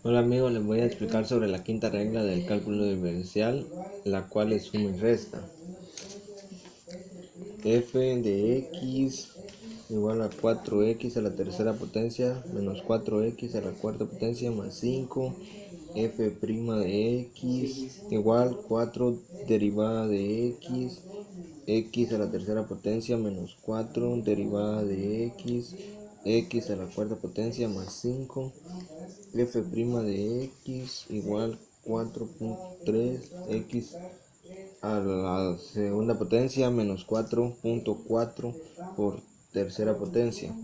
Hola amigos, les voy a explicar sobre la quinta regla del cálculo diferencial, la cual es suma y resta. F de x igual a 4x a la tercera potencia menos 4x a la cuarta potencia más 5. F' de x igual 4 derivada de x a la tercera potencia menos 4 derivada de x a la cuarta potencia más 5. F' de x igual 4.3x a la segunda potencia menos 4.4 por tercera potencia.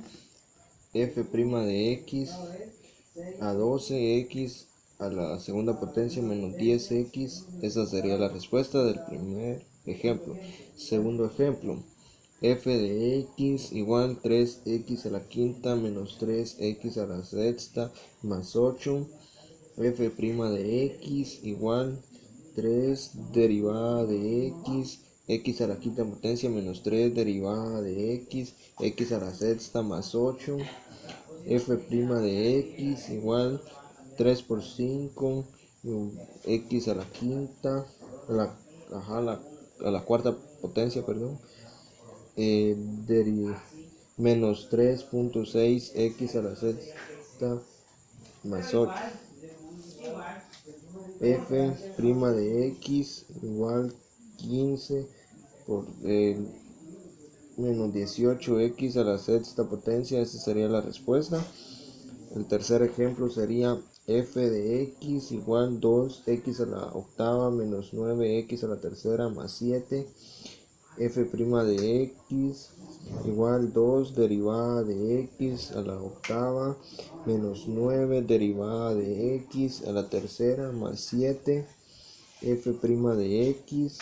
F' de x a 12x a la segunda potencia menos 10x. Esa sería la respuesta del primer ejemplo. Segundo ejemplo, f de x igual 3x a la quinta menos 3x a la sexta más 8. F' de x igual 3 derivada de x a la quinta potencia menos 3 derivada de x a la sexta más 8. F' de x igual 3 por 5 x a la quinta a la cuarta potencia, menos 3.6 x a la sexta más 8. F' de x igual 15 por menos 18x a la sexta potencia. Esa sería la respuesta. El tercer ejemplo sería f de x igual 2x a la octava menos 9x a la tercera más 7. F' de x igual 2 derivada de x a la octava menos 9 derivada de x a la tercera más 7. F' de x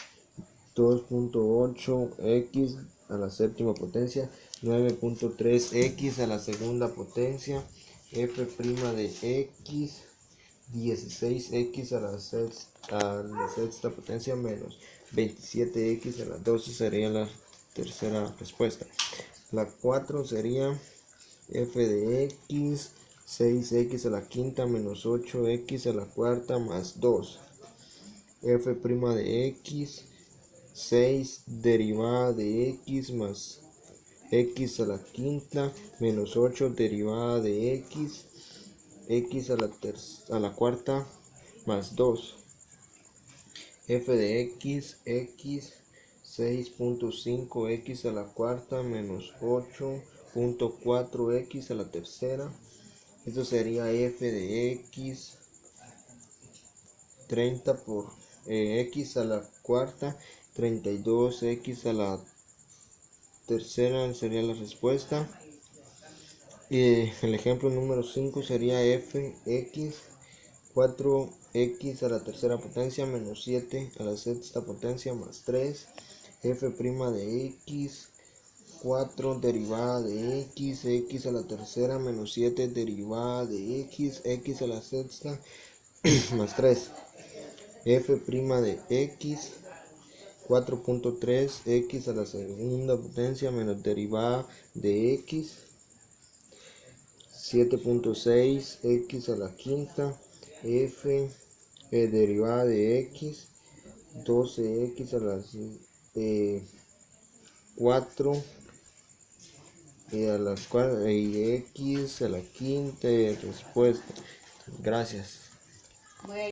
2.8x a la séptima potencia, 9.3x a la segunda potencia. F' de x 16x a la sexta potencia menos 27x a la 12 sería la tercera respuesta. La 4 sería f de x 6x a la quinta menos 8x a la cuarta más 2. F' de x 6 derivada de x más x a la quinta menos 8 derivada de x a la cuarta más 2. F de x 6.5x a la cuarta menos 8.4x a la tercera. Esto sería f de x 30 por x a la cuarta, 32x a la tercera sería la respuesta. Y el ejemplo número 5 sería fx 4x a la tercera potencia menos 7 a la sexta potencia más 3. F' de x 4 derivada de x a la tercera menos 7 derivada de x a la sexta más 3. F' de x 4.3x a la segunda potencia menos derivada de x 7.6x a la quinta. F derivada de x 12x a la 4 y x a la quinta respuesta. Gracias.